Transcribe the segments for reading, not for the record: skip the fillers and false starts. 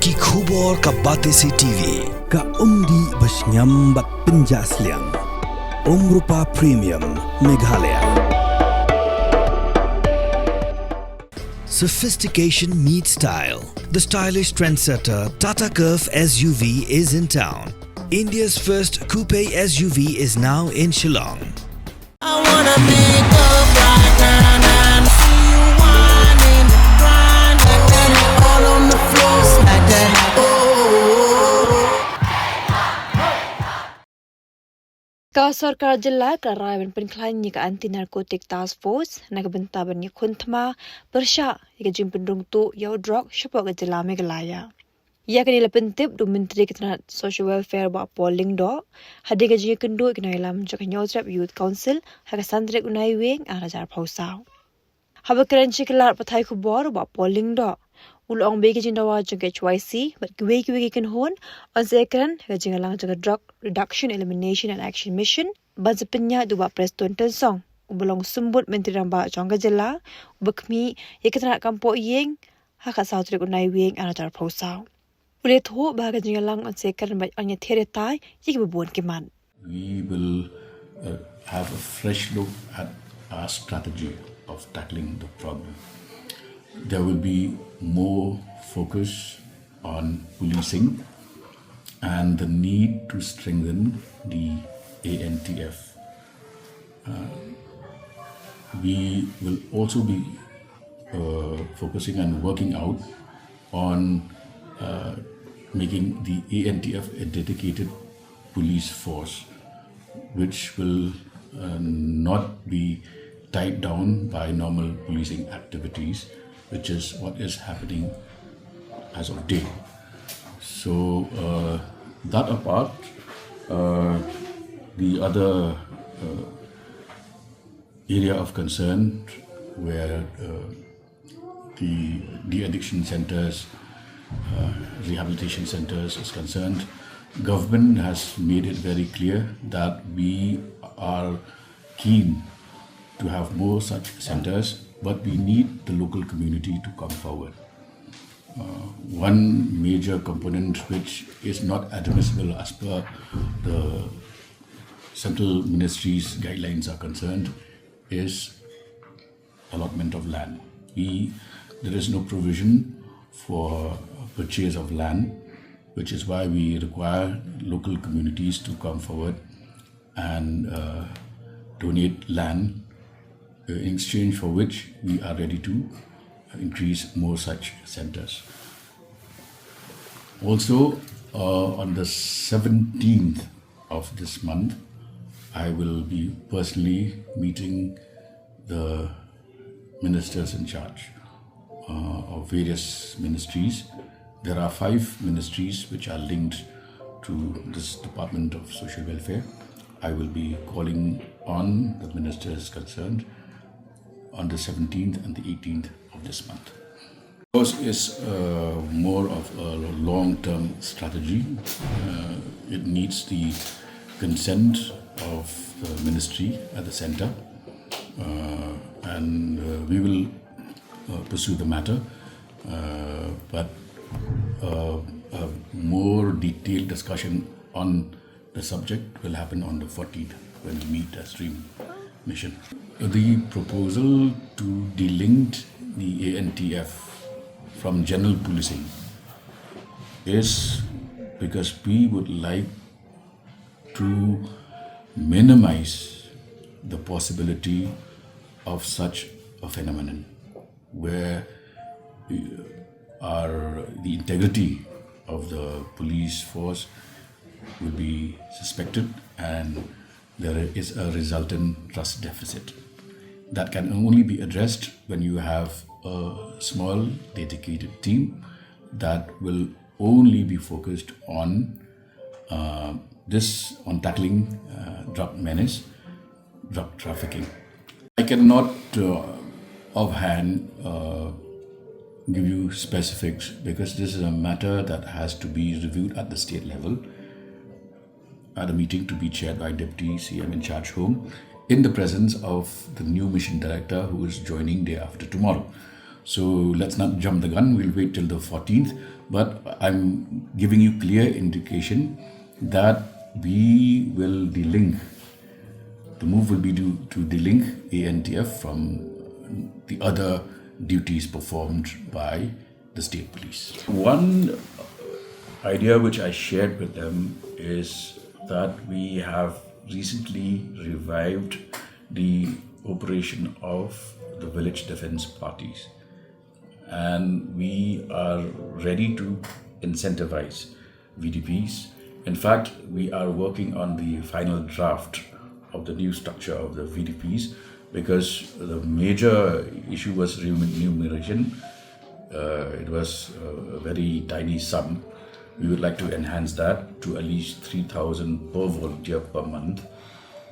ki khubor ka bate se TV ka umdi bashnyam bat pinjasliang Umrupa Premium Meghalaya. Sophistication meets style. The stylish trendsetter Tata Curve SUV is in town. India's first coupe SUV is now in Shillong. I wanna make up right now, see you whining, grinding, all on the floor like that. Sorkar Jilla Karavan Pynkhlaiñ ka anti-narcotic task force nagabentaban ni Ïakhun Thma bersya ika jimpendung tu yau Drok syapok ke Jilla Meghalaya. Ia kanila pentip du Menteri Ketenaga Social Welfare ba polling do hadir ke jinya kendu ikna ilam jok nyosrap Youth Council haka sandrek unai wing arajar pausau. Haba kerenci kelar patai kubor ba polling do ulong begi jindawa jok HYC but kiwe kan hon on sekran haka jingalang jok drug reduction elimination and action mission bazapenya du ba preston tensong ubelong sembut Menteri Ramba Jongga Jilla ubekmi iketna kampo yeng haka sandrek unai wing arajar pausau. We will have a fresh look at our strategy of tackling the problem. There will be more focus on policing and the need to strengthen the Antf. We will also be focusing and working out on making the Antf a dedicated police force, which will not be tied down by normal policing activities, which is what is happening as of date. So that apart, the other area of concern where the de-addiction centers, rehabilitation centers is concerned, government has made it very clear that we are keen to have more such centers, but we need the local community to come forward. One major component which is not admissible as per the central ministry's guidelines are concerned is allotment of land. There is no provision for purchase of land, which is why we require local communities to come forward and donate land, in exchange for which we are ready to increase more such centers. Also, on the 17th of this month, I will be personally meeting the ministers in charge of various ministries. There are 5 ministries which are linked to this Department of Social Welfare. I will be calling on the ministers concerned on the 17th and the 18th of this month. This is more of a long-term strategy. It needs the consent of the ministry at the center, and we will pursue the matter, but a more detailed discussion on the subject will happen on the 14th when we meet as Dream Mission. The proposal to delink the Antf from general policing is because we would like to minimize the possibility of such a phenomenon where the integrity of the police force will be suspected and there is a resultant trust deficit. That can only be addressed when you have a small dedicated team that will only be focused on tackling drug menace, drug trafficking. I cannot offhand give you specifics because this is a matter that has to be reviewed at the state level at a meeting to be chaired by Deputy CM in charge Home in the presence of the new mission director who is joining day after tomorrow. So let's not jump the gun. We'll wait till the 14th. But I'm giving you clear indication that we will delink. The move will be to delink Antf from the other duties performed by the state police. One idea which I shared with them is that we have recently revived the operation of the village defense parties, and we are ready to incentivize VDPs. In fact, we are working on the final draft of the new structure of the VDPs, because the major issue was remuneration. It was a very tiny sum. We would like to enhance that to at least 3,000 per volunteer per month,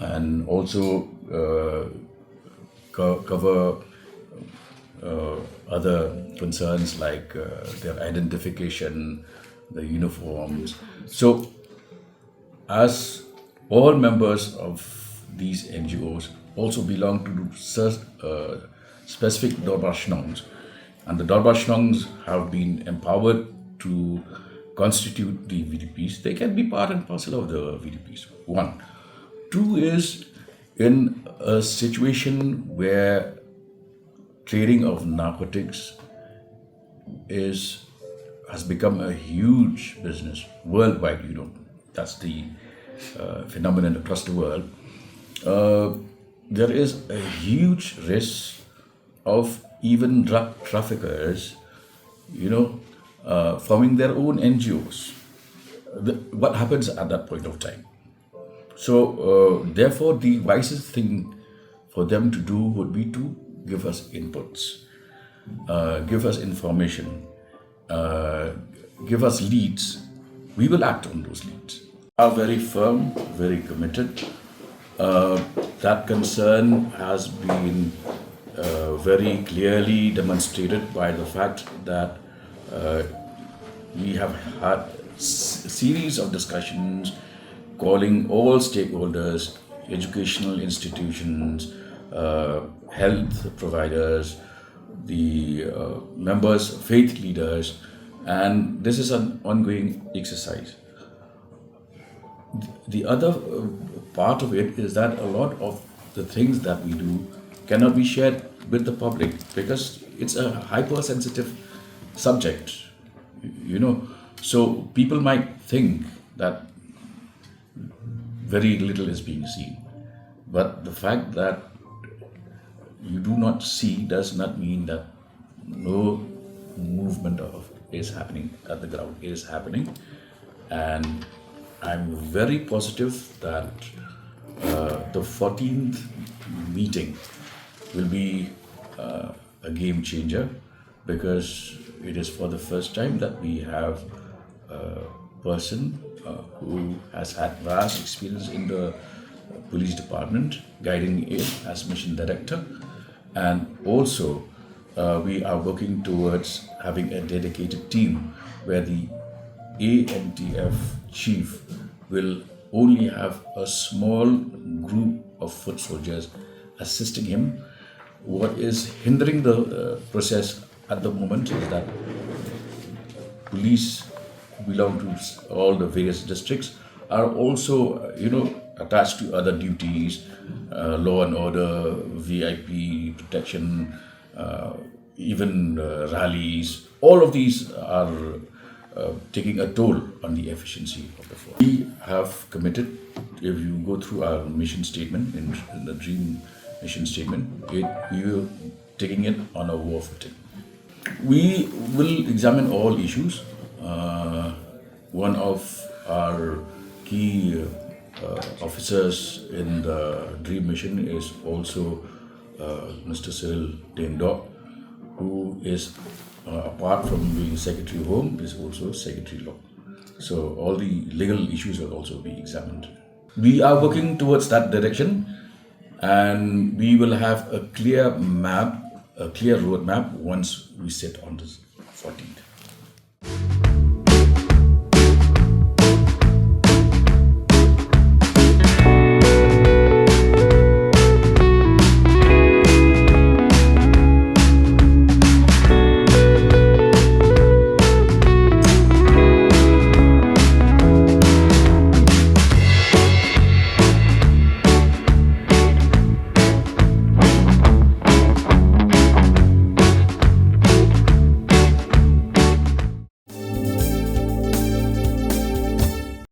and also cover other concerns like their identification, the uniforms. So, as all members of these NGOs also belong to specific Dorbashnongs, and the Dorbashnongs have been empowered to constitute the VDPs. They can be part and parcel of the VDPs. One. Two is, in a situation where trading of narcotics has become a huge business worldwide, that's the phenomenon across the world. There is a huge risk of even drug traffickers, forming their own NGOs. What happens at that point of time? So, therefore, the wisest thing for them to do would be to give us inputs, give us information, give us leads. We will act on those leads. Are very firm, very committed. That concern has been very clearly demonstrated by the fact that we have had a series of discussions calling all stakeholders, educational institutions, health providers, the members, faith leaders, and this is an ongoing exercise. The other part of it is that a lot of the things that we do cannot be shared with the public because it's a hypersensitive subject, So people might think that very little is being seen. But the fact that you do not see does not mean that no movement is happening at the ground. It is happening. And I'm very positive that the 14th meeting will be a game changer, because it is for the first time that we have a person who has had vast experience in the police department, guiding it as mission director. And also, we are working towards having a dedicated team where the Antf chief will only have a small group of foot soldiers assisting him. What is hindering the process at the moment is that police who belong to all the various districts are also, attached to other duties, law and order, VIP protection, even rallies. All of these are taking a toll on the efficiency of the force. We have committed, if you go through our mission statement, in the DREAM mission statement, we are taking it on a war footing. We will examine all issues. One of our key officers in the DREAM mission is also Mr. Cyril Drok, who is, apart from being Secretary Home, is also Secretary Law. So all the legal issues will also be examined. We are working towards that direction, and we will have a clear map, a clear roadmap once we sit on the 14th.